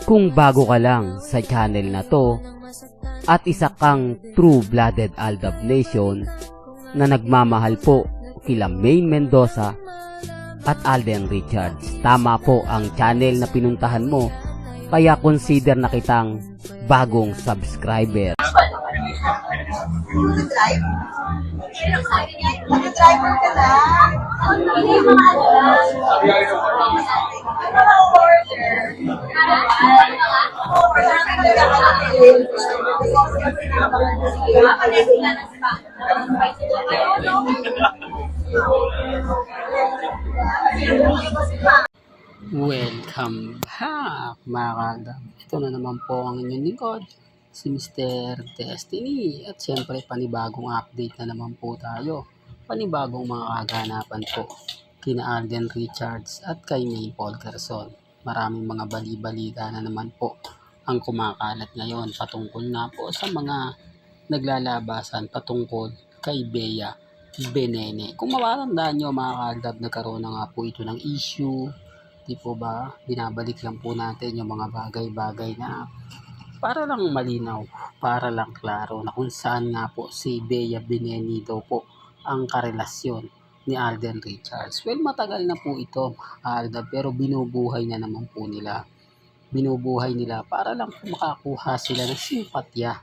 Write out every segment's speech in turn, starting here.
Kung bago ka lang sa channel na to at isa kang true-blooded Aldab Nation na nagmamahal po kila Maine Mendoza at Alden Richards, tama po ang channel na pinuntahan mo, kaya consider na kitang bagong subscriber. Mag-driver ka na. Hindi yung mga ano lang. Mga order. Welcome back mga kaaldab. Ito na naman po ang inyong lingkod, si Mr. Destiny. At syempre panibagong update na naman po tayo. Panibagong mga kaganapan po kina Alden Richards at kay May Polkerson. Maraming mga bali-balita na naman po ang kumakalat ngayon patungkol na po sa mga naglalabasan patungkol kay Bea Benene. Kung matatandaan nyo mga kaaldab, nagkaroon na nga po ito ng issue. Di po ba, binabalik lang po natin yung mga bagay-bagay na para lang malinaw, para lang klaro na kung saan nga po si Bea Benene daw po ang karelasyon ni Alden Richards. Well, matagal na po ito, Alda, pero binubuhay na naman po nila. Binubuhay nila para lang makakuha sila ng simpatya,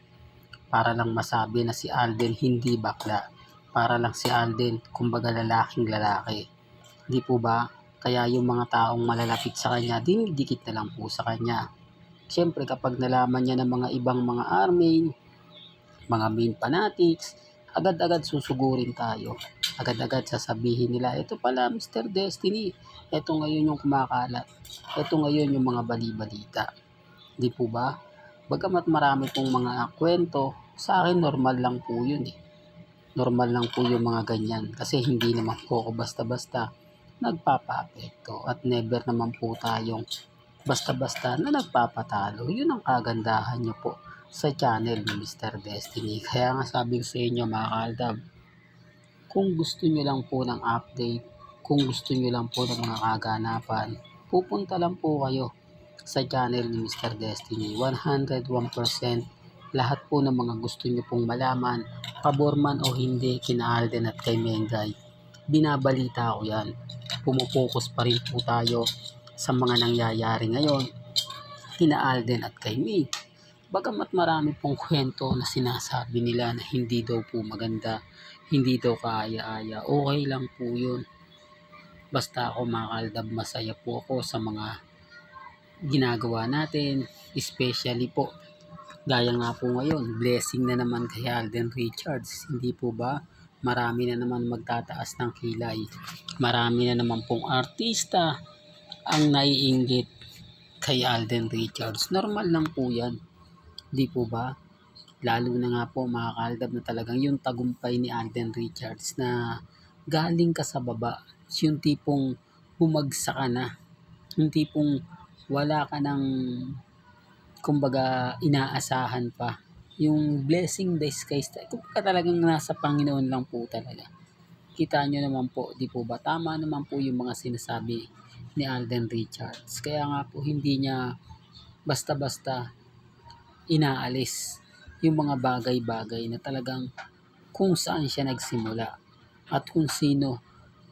para lang masabi na si Alden hindi bakla, para lang si Alden kumbaga lalaking lalaki. Di po ba? Kaya yung mga taong malalapit sa kanya, dinidikit na lang po sa kanya. Siyempre kapag nalaman niya ng mga ibang mga army, mga main fanatics, agad-agad susugurin tayo. Agad-agad sasabihin nila, ito pala Mr. Destiny, ito ngayon yung kumakalat, ito ngayon yung mga bali-balita. Di po ba? Bagamat marami pong mga kwento, sa akin normal lang po yun eh. Normal lang po yung mga ganyan kasi hindi naman po ako basta-basta nagpapa-apekto at never naman po tayong basta-basta na nagpapatalo. Yun ang kagandahan nyo po sa channel ni Mr. Destiny. Kaya nga sabi ko sa inyo mga kaaldab, kung gusto nyo lang po ng update, kung gusto nyo lang po ng mga kaganapan, pupunta lang po kayo sa channel ni Mr. Destiny. 101% lahat po ng mga gusto nyo pong malaman, pabor man o hindi kina Alden at kay Mengay, binabalita ko yan. Pumupokus pa rin po tayo sa mga nangyayari ngayon kina Alden at kay May. Bagamat marami pong kwento na sinasabi nila na hindi daw po maganda, hindi daw kaaya-aya, okay lang po yun. Basta ako mga kaaldab, masaya po ako sa mga ginagawa natin, especially po gaya nga po ngayon, blessing na naman kay Alden Richards, hindi po ba? Marami na naman magtataas ng kilay. Marami na naman pong artista ang naiinggit kay Alden Richards. Normal lang po yan. Di po ba? Lalo na nga po mga kaaldab na talagang yung tagumpay ni Alden Richards na galing ka sa baba. Yung tipong bumagsak ka na. Yung tipong wala ka ng kumbaga inaasahan pa. Yung blessing disguise, kumbaga talagang nasa Panginoon lang po talaga. Kita nyo naman po, di po ba? Tama naman po yung mga sinasabi ni Alden Richards. Kaya nga po hindi niya basta-basta inaalis yung mga bagay-bagay na talagang kung saan siya nagsimula at kung sino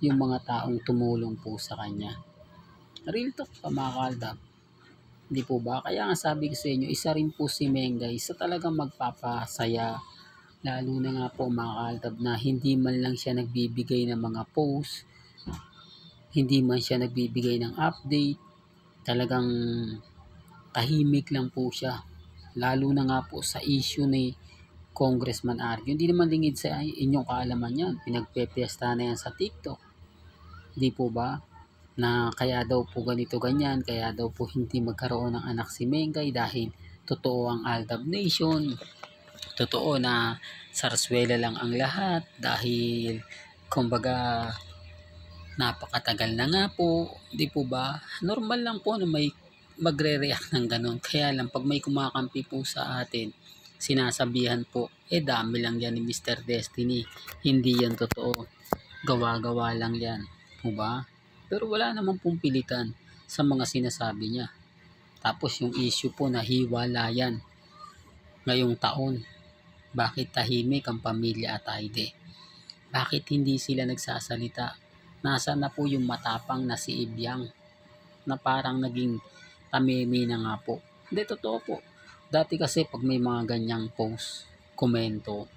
yung mga taong tumulong po sa kanya. Real talk pa mga kaaldab. Di po ba? Kaya nga sabi ko sa inyo, isa rin po si Mengay sa talagang magpapasaya. Lalo na nga po mga kaaldab na hindi man lang siya nagbibigay ng mga post, hindi man siya nagbibigay ng update, talagang tahimik lang po siya. Lalo na nga po sa issue ni Congressman Arjo. Hindi naman lingid sa inyong kaalaman yan. Pinagpepiesta na yan sa TikTok. Di po ba? Na kaya daw po ganito ganyan, kaya daw po hindi magkaroon ng anak si Mengay dahil totoo ang Aldab Nation, totoo na sarswela lang ang lahat dahil kumbaga napakatagal na nga po, di po ba? Normal lang po na may magre-react ng ganun. Kaya lang pag may kumakampi po sa atin, sinasabihan po, dami lang yan ni Mr. Destiny, hindi yan totoo, gawa-gawa lang yan, po ba? Pero wala naman pong pilitan sa mga sinasabi niya. Tapos yung issue po na hiwalayan ngayong taon. Bakit tahimik ang pamilya Atayde? Bakit hindi sila nagsasalita? Nasaan na po yung matapang na si Ibyang na parang naging tamimi na nga po? Hindi, totoo po. Dati kasi pag may mga ganyang post, komento,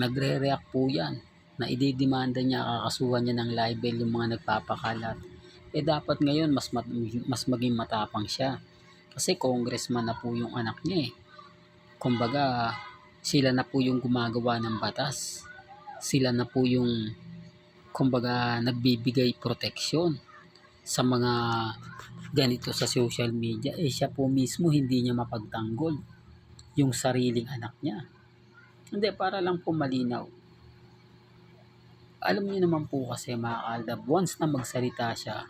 nagre-react po yan na ididemanda niya, kakasuhan niya ng libel yung mga nagpapakalat. Dapat ngayon mas maging matapang siya. Kasi congressman na po yung anak niya eh. Kumbaga, sila na po yung gumagawa ng batas. Sila na po yung kumbaga nagbibigay proteksyon sa mga ganito sa social media. Siya po mismo hindi niya mapagtanggol yung sariling anak niya. Hindi, para lang po malinaw. Alam niyo naman po kasi mga kaaldab, once na magsalita siya,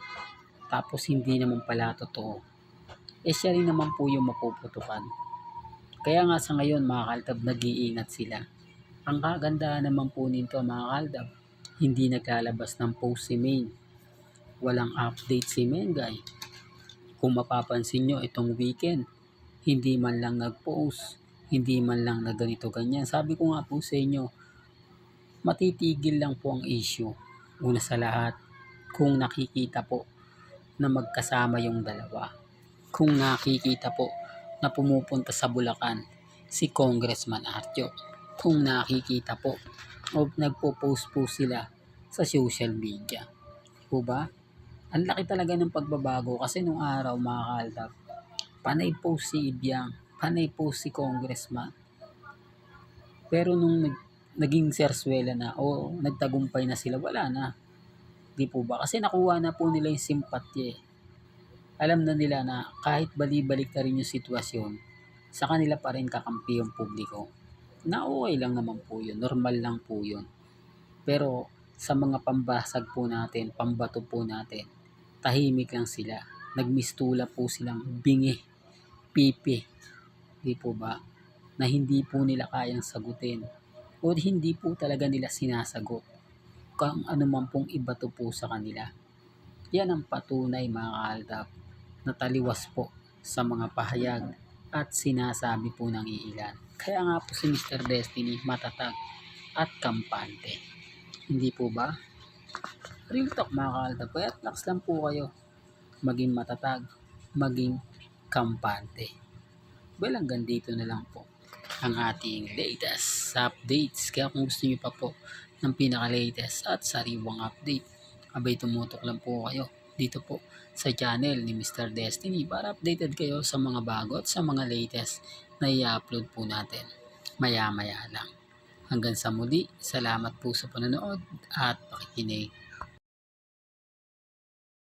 tapos hindi naman pala totoo, siya rin naman po yung mapuputukan. Kaya nga sa ngayon mga kaaldab, nag-iingat sila. Ang kagandahan naman po nito mga kaaldab, hindi naglalabas ng post si Maine. Walang update si Mengay. Kung mapapansin nyo itong weekend, hindi man lang nag-post, hindi man lang na ganito ganyan. Sabi ko nga po sa inyo, matitigil lang po ang issue. Una sa lahat, kung nakikita po na magkasama yung dalawa. Kung nakikita po na pumupunta sa Bulacan si Congressman Artio. Kung nakikita po o nagpo-post po sila sa social media. Po ba? Ang laki talaga ng pagbabago kasi nung araw mga kaaldab, panay post si Ibyang, panay post si Congressman. Pero nung naging serswela na o nagtagumpay na sila, wala na. Di po ba? Kasi nakuha na po nila yung simpatya eh. Alam na nila na kahit bali-balik na rin yung sitwasyon, sa kanila pa rin kakampi yung publiko. Na okay lang naman po yun, normal lang po yun. Pero sa mga pambasag po natin, pambato po natin, tahimik lang sila. Nagmistula po silang bingi, pipi. Di po ba? Na hindi po nila kayang sagutin. O hindi po talaga nila sinasagot. Kung ano man pong ibato po sa kanila. Yan ang patunay mga kaaldab na taliwas po sa mga pahayag at sinasabi po ng iilan. Kaya nga po si Mr. Destiny matatag at kampante. Hindi po ba? Real talk mga kaaldab. Kaya relax lang po kayo. Maging matatag, maging kampante. Well, hanggang dito na lang po ang ating latest updates. Kaya kung gusto niyo pa po ng pinaka-latest at sariwang update, abay tumutok lang po kayo dito po sa channel ni Mr. Destiny para updated kayo sa mga bago at sa mga latest na i-upload po natin maya-maya lang. Hanggang sa muli, salamat po sa panonood at pakikinig.